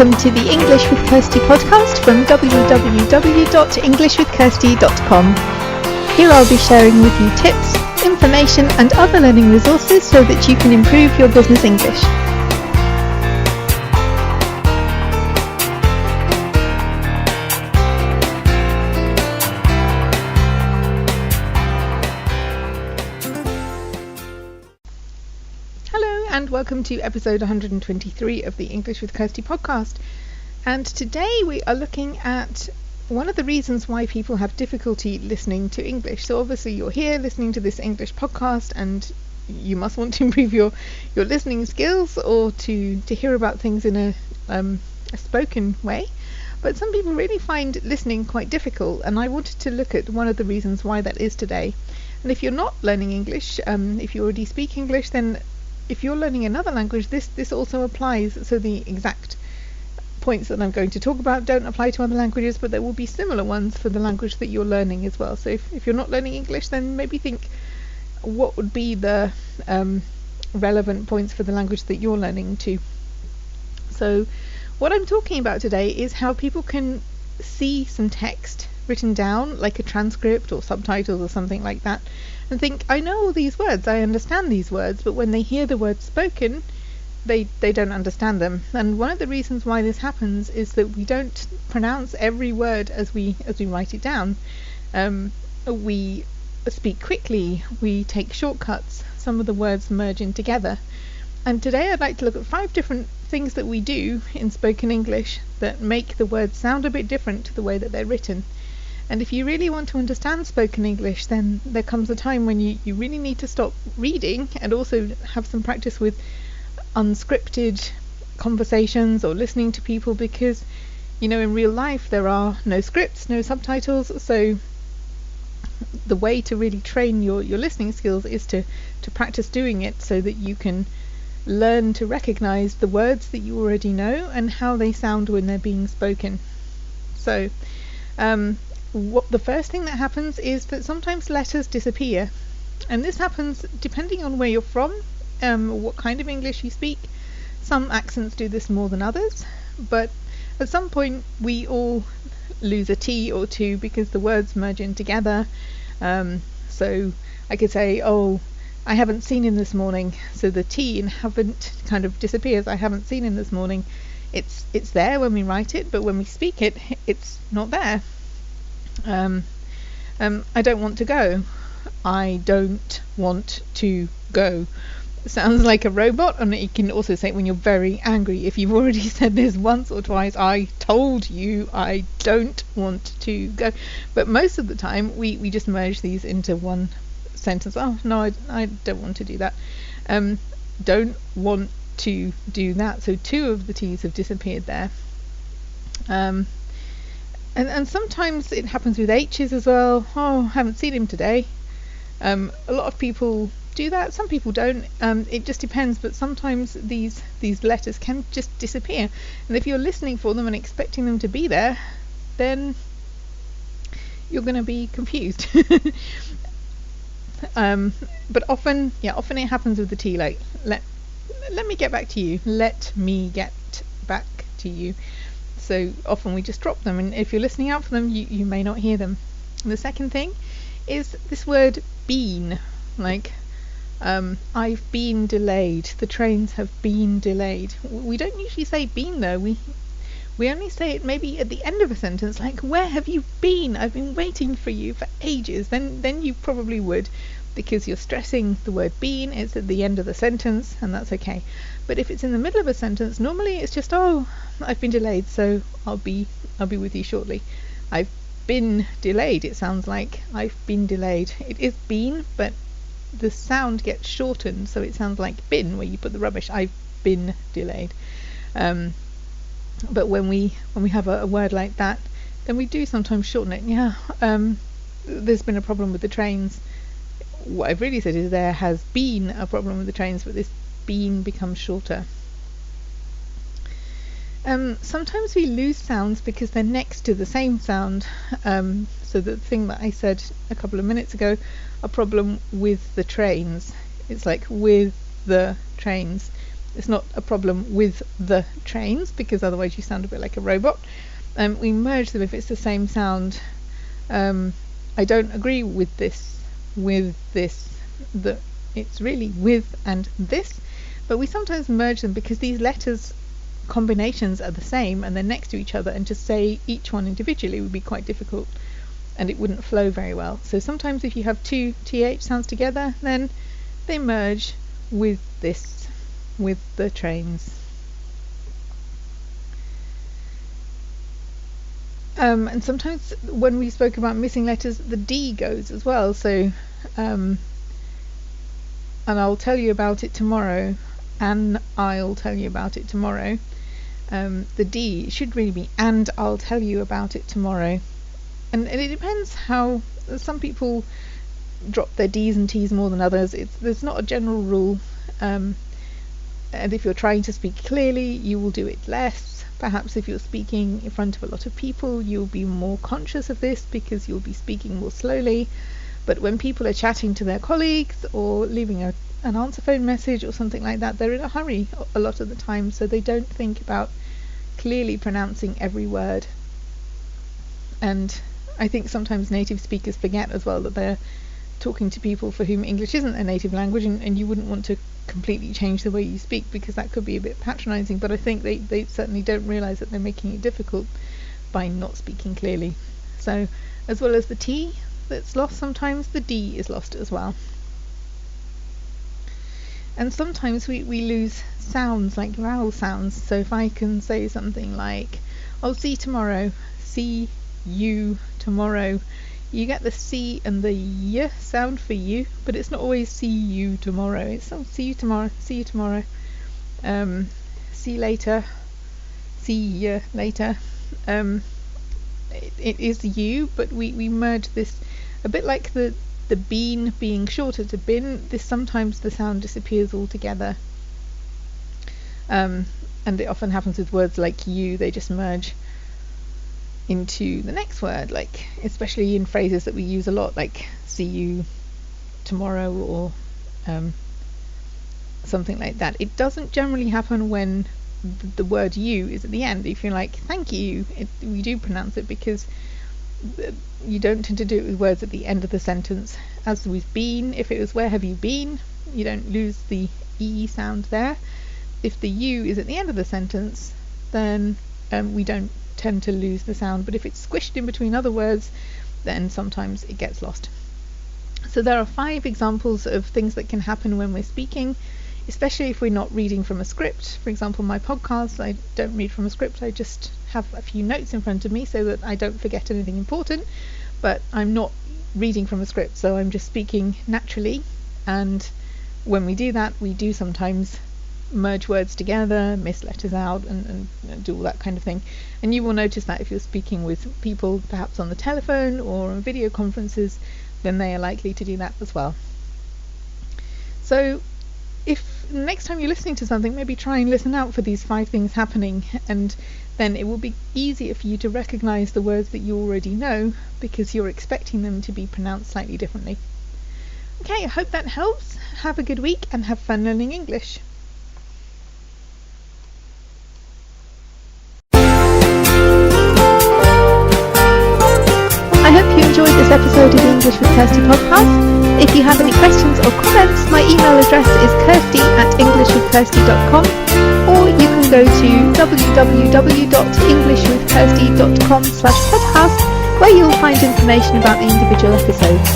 welcome to the English with Kirsty podcast from www.englishwithkirsty.com. Here I'll be sharing with you tips, information and other learning resources so that you can improve your business English. And welcome to episode 123 of the English with Kirsty podcast. And today we are looking at one of the reasons why people have difficulty listening to English. So obviously you're here listening to this English podcast and you must want to improve your listening skills or to hear about things in a spoken way. But some people really find listening quite difficult, and I wanted to look at one of the reasons why that is today. And if you're not learning English, if you already speak English, then if you're learning another language, this also applies. So the exact points that I'm going to talk about don't apply to other languages, but there will be similar ones for the language that you're learning as well. So if you're not learning English, then maybe think what would be the relevant points for the language that you're learning too. So what I'm talking about today is how people can see some text written down, like a transcript or subtitles or something like that, and think, I know all these words, I understand these words, but when they hear the words spoken, they don't understand them. And one of the reasons why this happens is that we don't pronounce every word as we write it down. We speak quickly, we take shortcuts, some of the words merge in together. And today I'd like to look at 5 different things that we do in spoken English that make the words sound a bit different to the way that they're written. And if you really want to understand spoken English, then there comes a time when you really need to stop reading and also have some practice with unscripted conversations or listening to people, because, you know, in real life there are no scripts, no subtitles. So the way to really train your listening skills is to practice doing it so that you can learn to recognize the words that you already know and how they sound when they're being spoken. So the first thing that happens is that sometimes letters disappear, and this happens depending on where you're from, what kind of English you speak. Some accents do this more than others, but at some point we all lose a T or two because the words merge in together. So I could say, oh, I haven't seen him this morning, so the T in haven't kind of disappears. I haven't seen him this morning. It's there when we write it, but when we speak it, it's not there. I don't want to go. I don't want to go. Sounds like a robot, and you can also say it when you're very angry. If you've already said this once or twice, I told you I don't want to go. But most of the time we just merge these into one sentence. Oh no, I don't want to do that. Don't want to do that. So 2 of the T's have disappeared there. And sometimes it happens with H's as well. Oh, haven't seen him today. A lot of people do that, some people don't. It just depends, but sometimes these letters can just disappear. And if you're listening for them and expecting them to be there, then you're going to be confused. But often it happens with the T, like let me get back to you. Let me get back to you. So often we just drop them, and if you're listening out for them, you may not hear them. And the second thing is this word been, like I've been delayed, the trains have been delayed. We don't usually say been though, we only say it maybe at the end of a sentence, like, where have you been? I've been waiting for you for ages. Then you probably would, because you're stressing the word been. It's at the end of the sentence, and that's okay. But if it's in the middle of a sentence, normally it's just, oh, I've been delayed, so I'll be with you shortly. I've been delayed. It sounds like I've been delayed. It is been, but the sound gets shortened, so it sounds like bin, where you put the rubbish. I've been delayed. But when we have a word like that, then we do sometimes shorten it. Yeah, there's been a problem with the trains. What I've really said is there has been a problem with the trains, but this been becomes shorter. Sometimes we lose sounds because they're next to the same sound. So the thing that I said a couple of minutes ago, a problem with the trains. It's like with the trains. It's not a problem with the trains, because otherwise you sound a bit like a robot. We merge them if it's the same sound. I don't agree with this, it's really with and this, but we sometimes merge them because these letters combinations are the same and they're next to each other, and to say each one individually would be quite difficult and it wouldn't flow very well. So sometimes if you have two th sounds together, then they merge with this, with the trains. And sometimes when we spoke about missing letters, the D goes as well. So, and I'll tell you about it tomorrow, and I'll tell you about it tomorrow. The D should really be and I'll tell you about it tomorrow. And it depends how some people drop their D's and T's more than others. There's not a general rule. And if you're trying to speak clearly, you will do it less. Perhaps if you're speaking in front of a lot of people, you'll be more conscious of this because you'll be speaking more slowly. But when people are chatting to their colleagues or leaving an answer phone message or something like that, they're in a hurry a lot of the time, so they don't think about clearly pronouncing every word. And I think sometimes native speakers forget as well that they're talking to people for whom English isn't their native language, and you wouldn't want to completely change the way you speak because that could be a bit patronizing, but I think they certainly don't realize that they're making it difficult by not speaking clearly. So as well as the T that's lost, sometimes the D is lost as well. And sometimes we lose sounds, like vowel sounds. So if I can say something like, I'll see you tomorrow, see you tomorrow, you get the C and the Y sound for you, but it's not always see you tomorrow. It's see you tomorrow, see you tomorrow, see you later, see you later. It is you, but we merge this a bit like the bean being shorter to bin. This sometimes the sound disappears altogether, and it often happens with words like you. They just merge into the next word, like especially in phrases that we use a lot, like see you tomorrow or something like that. It doesn't generally happen when the word you is at the end. If you're like thank you, we do pronounce it because you don't tend to do it with words at the end of the sentence. As with been, if it was where have you been, you don't lose the E sound there. If the U is at the end of the sentence, then we don't tend to lose the sound, but if it's squished in between other words, then sometimes it gets lost. So there are 5 examples of things that can happen when we're speaking, especially if we're not reading from a script. For example, my podcast, I don't read from a script, I just have a few notes in front of me so that I don't forget anything important, but I'm not reading from a script, so I'm just speaking naturally. And when we do that, we do sometimes merge words together, miss letters out, and do all that kind of thing. And you will notice that if you're speaking with people perhaps on the telephone or on video conferences, then they are likely to do that as well. So if next time you're listening to something, maybe try and listen out for these 5 things happening, and then it will be easier for you to recognize the words that you already know because you're expecting them to be pronounced slightly differently. Okay, I hope that helps. Have a good week and have fun learning English. I hope you enjoyed this episode of the English with Kirsty podcast. If you have any questions or comments, my email address is kirsty@englishwithkirsty.com, or you can go to www.englishwithkirsty.com/podcast, where you'll find information about the individual episodes.